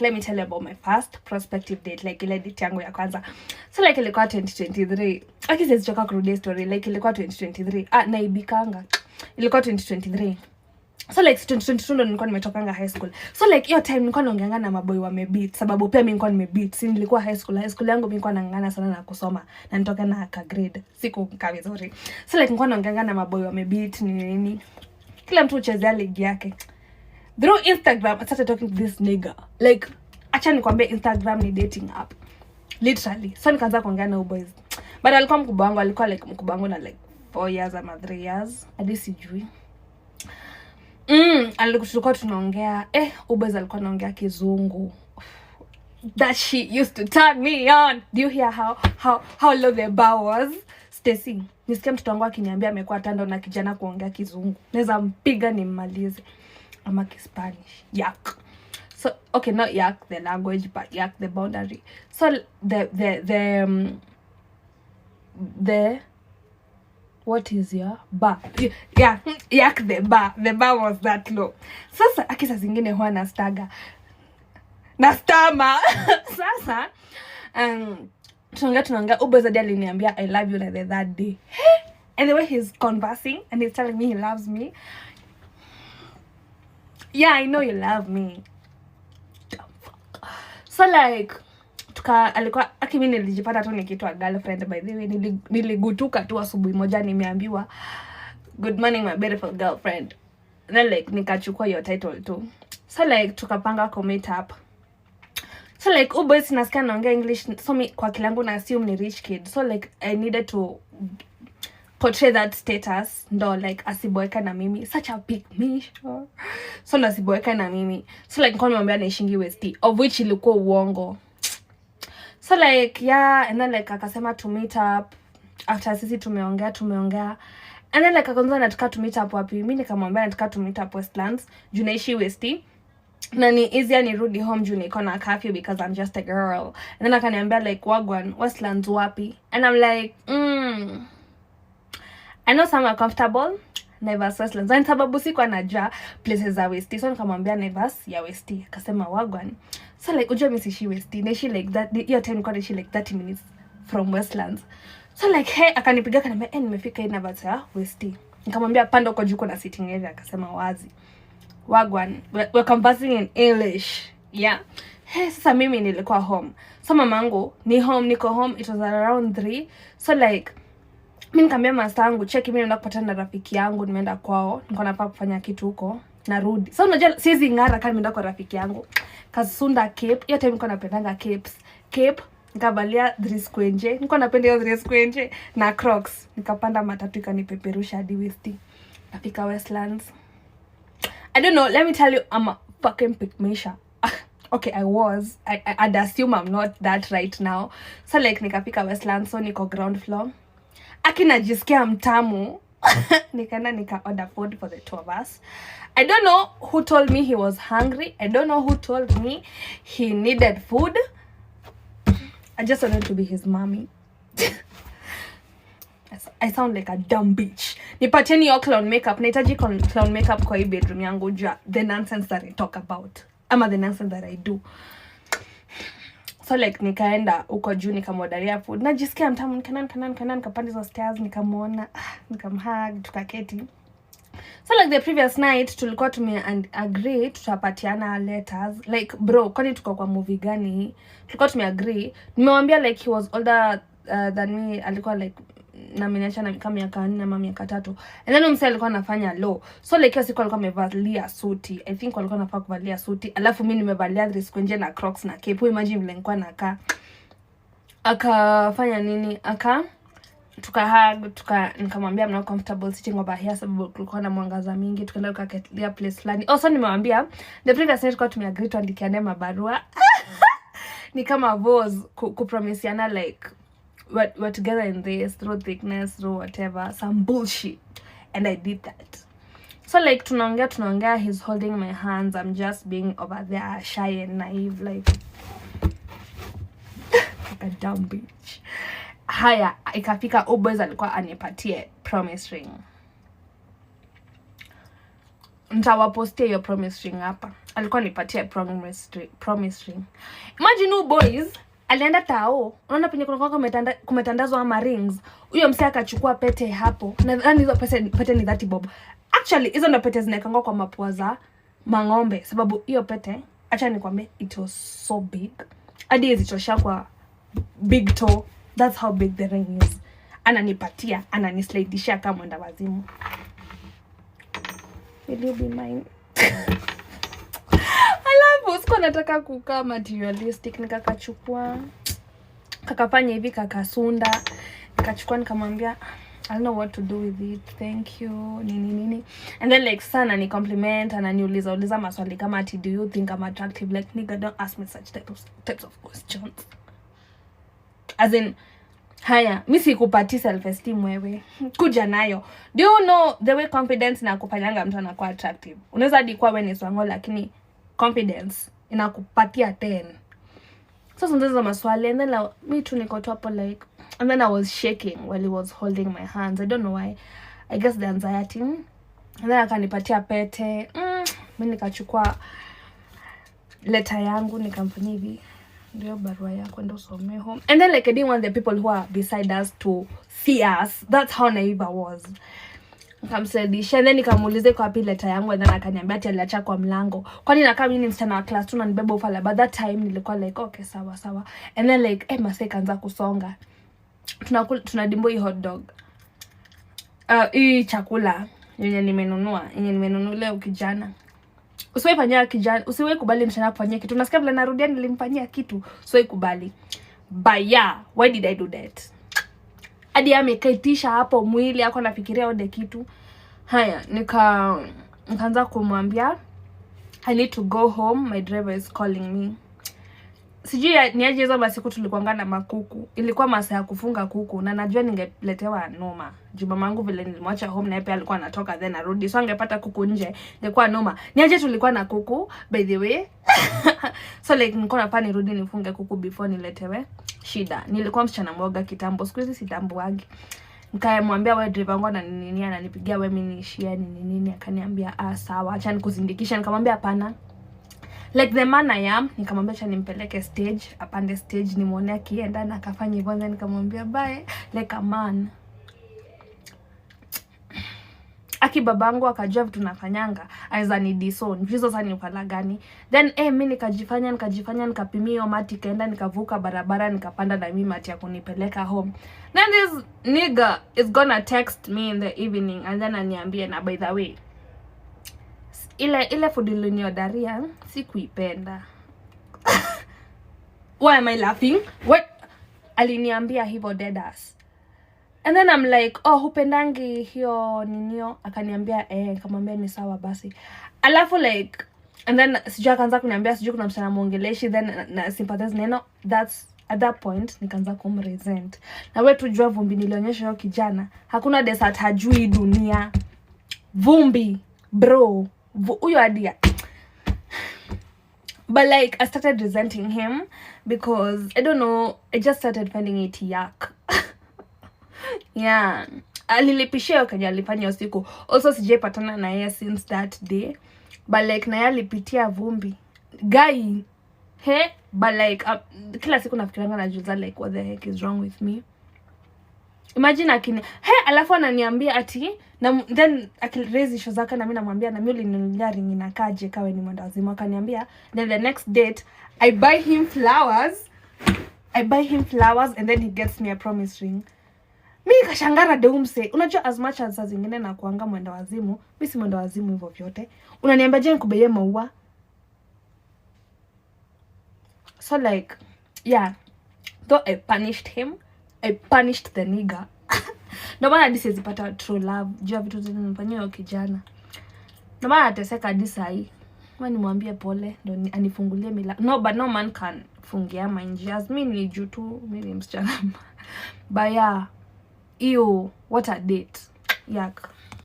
let me tell you about my first prospective date, like ile date yangu ya kwanza. So like ilikuwa 2023. Akisi sichoka kurudi story, like ilikuwa 2023. Naibikanga. Ilikuwa 2023. So like 2022 ndo nilikuwa nimetokanga high school. So like hiyo time nilikuwa naongeanga na maboy wamebeat, sababu pia mimi nilikuwa nimebeat. Si nilikuwa high school yangu mimi nilikuwa naangana sana na kusoma na nitoka na ka grade. Sikukaa vizuri. So like nilikuwa naongeanga na maboy wamebeat nini. Kila mtu uchezea league yake. Through Instagram I started talking to this nigga. Like acha nikwambie Instagram ni dating app. Literally. So nikaanza kuongea na boys. But alikuwa mkubwa wangu, alikuwa like mkubwa wangu na like 4 years ama 3 years. Hadi sijui. Alikuwa tunaongea boys alikuwa anaongea kizungu. That shit used to turn me on. Do you hear how low the bar was? Stacy, nisikia mtoto wangu akiniambia amekuwa tando na kijana kuongea kizungu. Naweza mpiga nimmalize. Ama Spanish. Yak. So okay, not yak the language, but yak the boundary. So the what is your bar? Yeah, yak the bar. The bar was that low. Sasa akisa zingine huwa nastaga. Nastama. Sasa tunaongea Uber Zadi aliniambia I love you like that day. And the way he's conversing and he's telling me he loves me. Yeah, I know you love me. So like alikuwa mimi nilijipata tu nikiitwa girlfriend. By the way, niligutuka tu asubuhi moja nimeambiwa good morning my beautiful girlfriend. Then like nikachukua your title too. So like tukapanga ku meet up. So like boys nasikia naongea English, so mi kwa kilangu na assume ni rich kid. So like I needed to portray that status, ndo like asiboeka na mimi, such a pick me. So ndo asiboeka na mimi. So like nilikuwa nimwambia naishingi West, of which ilikuwa uongo. So like yeah, and then like akasema to meet up after sisi tumeongea. And then like akaanza nataka to meet up wapi? Mimi nikamwambia nataka to meet up Westlands, juu naishi West. Na ni easier nirudi home juu niko na curfew because I'm just a girl. And then akaniambia like wagwan Westlands wapi? And I'm like I know some are comfortable Naivas Westlands. And sababu sikuwa najua places za West. So nikamwambia Naivas ya West. Akasema wagwan. So like ujua mimi siishi West. Naishi like that. Hiyo time nilikuwa naishi like 30 minutes from Westlands. So like hey akanipiga akaniambia nimefika hii Naivas ya West. Nikamwambia panda uko juu kuna sitting area. Akasema wazi. Wagwan, we're conversing in English. Yeah. Hey, sasa mimi nilikuwa home. So mamangu niko home, it was around 3. So like mimi nikamwambia mastangu check mimi naenda kupatana na rafiki yangu, nimeenda kwao, niko napaka kufanya kitu huko, narudi. So unajua siwezi ngara kama nimeenda kwa rafiki yangu. Kasunda Cape, hiyo time niko napendanga capes. Cape nikavalia dress kwenje. Niko napenda hiyo dress kwenje na Crocs. Nikapanda matatu ikanipeperusha hadi West. Nafika Westlands. I don't know, let me tell you, I'm a fucking pickmeasure. Okay, I'd assume I'm not that right now. So like nikafika Westlands, so niko ground floor. Najisikia mtamu. Nika order food for the 2 of us. I don't know who told me he was hungry. I don't know who told me he needed food. I just wanted to be his mommy. I sound like a dumb bitch. Nipateni yo clown makeup. Nahitaji clown makeup kwa hii bedroom yangu jua the nonsense that I talk about. Ama the nonsense that I do. So like nikaenda uko juu nikamorderia food. Najisikia mtamu nikanan kapanda hizo stairs nikamuona, nikamhug, tukaketi. So like the previous night tulikuwa agree tutapatiana letters. Like bro, kwani tuko kwa movie gani? Tulikuwa tumeagree. Nimemwambia like he was older than me, alikuwa like na miniacha na kama miaka 4 ama miaka 3. And then msee alikuwa anafanya law. So like hiyo siku alikuwa amevalia suti. I think alikuwa anafaa kuvalia suti. Alafu mimi nimevalia dress kwenje na Crocs na cape. Imagine vile nilikuwa nakaa. Akafanya nini? Tukahug, nikamwambia I'm not comfortable sitting over here sababu kulikuwa na mwangaza mingi. Tukaenda tukaketia place fulani. Also nimemwambia the previous night kwa tumeagree tuandikiane mabarua. Ni kama vows kupromisiana like we're together in this, through thickness, through whatever, some bullshit. And I did that. So like tunaongea, he's holding my hands, I'm just being over there shy and naive like a dumb bitch. Haya, ikafika boys alikuwa anipatie promise ring. Nitawapostia hiyo promise ring hapa. alikuwa nipatia promise ring. Imagine boys alienda tao, unaona penye kuna kumetandazwa ama rings, huyo msee akachukua pete hapo. Nadhani hizo pete ni 30 bob. Actually hizo ndo pete zinaekangwa kwa mapua za mang'ombe, sababu hiyo pete, acha nikwambie, it was so big hadi zitosha kwa big toe. That's how big the ring is. Ananipatia, ananislidisha kama mwenda wazimu. Will you be mine? Alafu siko nataka kukaa materialistic, nikakachukua, kakafanya hivi, kakasunda, nikachukua, nikamwambia I don't know what to do with it, thank you, nini. And then like sana ni compliment, ananiuliza maswali kama ati do you think I'm attractive? Like nigga, don't ask me such types of questions. As in, haya, mimi sikupati self esteem wewe. Kuja nayo. Do you know the way confidence inakufanyanga mtu anakuwa attractive? Unaweza hadi kuwa wewe ni swango lakini confidence inakupatia 10. So sometimes maswali, and then like, me too niko tu hapo like, and then I was shaking while he was holding my hands. I don't know why. I guess the anxiety. And then akanipatia pete. Mimi nikachukua letter yangu nikamfanyia hivi. Ndio barua yako ndo usome home. And then like I didn't want the people who are beside us to see us. That's how naive I was. Nikamsaidisha, and then nikamuuliza kwa wapi letter yangu, and then akaniambia ati aliacha kwa mlango. Kwani nakaa mimi ni msichana wa class 2 na nibeba ufala. But that time nilikuwa like okay sawa. And then like mase kaanza kusonga. Tunadimbo hii hot dog. Hii chakula yenye nimenunulia ukijana. Usiwe kubali msichana kufanyia kitu. Nasikia vile narudia nilimfanyia kitu. Usiwe kubali. But yeah, why did I do that? Hadi amekaitisha hapo mwili yako nafikiria ode kitu. Haya, nikaanza kumwambia I need to go home, my driver is calling me. Sijui niaje hizo masiku tulikuanga na makuku. Ilikuwa masaa ya kufunga kuku na najua ningeletewa noma. Juu mamangu vile nilimwacha home na yeye pia alikuwa anatoka then arudi. So angepata kuku nje, ingekuwa noma. Niaje tulikuwa na kuku by the way. So like nilikuwa nafaa nirudi nifunge kuku before niletewe shida. Nilikuwa msichana mwoga kitambo, siku hizi sitambuagi. Nikamwambia wewe driver wangu na nini ananipigia wewe mimi niishia nini, akaniambia sawa acha nikuzindikisha. Nikamwambia hapana. Like the man I am, nikamwambia acha nimpeleke stage, apande stage nimuone akienda na akafanya hivyo. Nikamwambia bye like a man. Aki babangu akajua vitu nafanyanga, aiza ni disown. Hizo sasa ni upala gani? Then mimi nikajifanya nikapimia hiyo mati, kaenda nikavuka barabara nikapanda na mimi mati ya kunipeleka home. Then this nigga is gonna text me in the evening and then aniambia na by the way, ile food ilioniodaria sikuipenda. Why am I laughing? What? Aliniambia hivyo deadass. And then I'm like, hupendangi hiyo ninio? Akaniambia nikamwambia ni sawa basi. Alafu like, and then sijui akaanza kuniambia sijui kuna msichana muongeleshi, then na sympathize neno. That's at that point nikaanza kumresent. Na wewe tujua vumbi nilionyesha hiyo kijana. Hakuna desert hajui dunia. Vumbi, bro. Huyo adia. But like I started resenting him because I don't know, I just started finding it yuck. Yeah, alilipishia kaja alifanya usiku. Also sijapatana na yeye since that day. But like na yeye alipitia vumbi. Guy, but like kila siku nafikiranga najuza like what the heck is wrong with me. Imagine akini, alafu ananiambia ati na then akiraise issue zake na mimi namwambia na mimi ulininunulia ring inakaje kawe ni mwenda wazimu. Akaniambia then the next date I buy him flowers and then he gets me a promise ring. Mimi nikashangara deumse. Unajua as much as zingine na kuanga mwenda wazimu, mimi si mwenda wazimu hivyo vyote. Unaniambia je nikubeye maua? So like yeah, though I punished him, I punished the nigga. Ndio maana hadi sizipata true love. Jua vitu zinanifanyia kijana. Ndio maana ateseka hadi sahi. Mimi nimwambie pole ndio anifungulie milango. No, but no man can fungia manjias. Mimi ni juu tu, mimi ni msichana. But yeah, what a date. Yuck.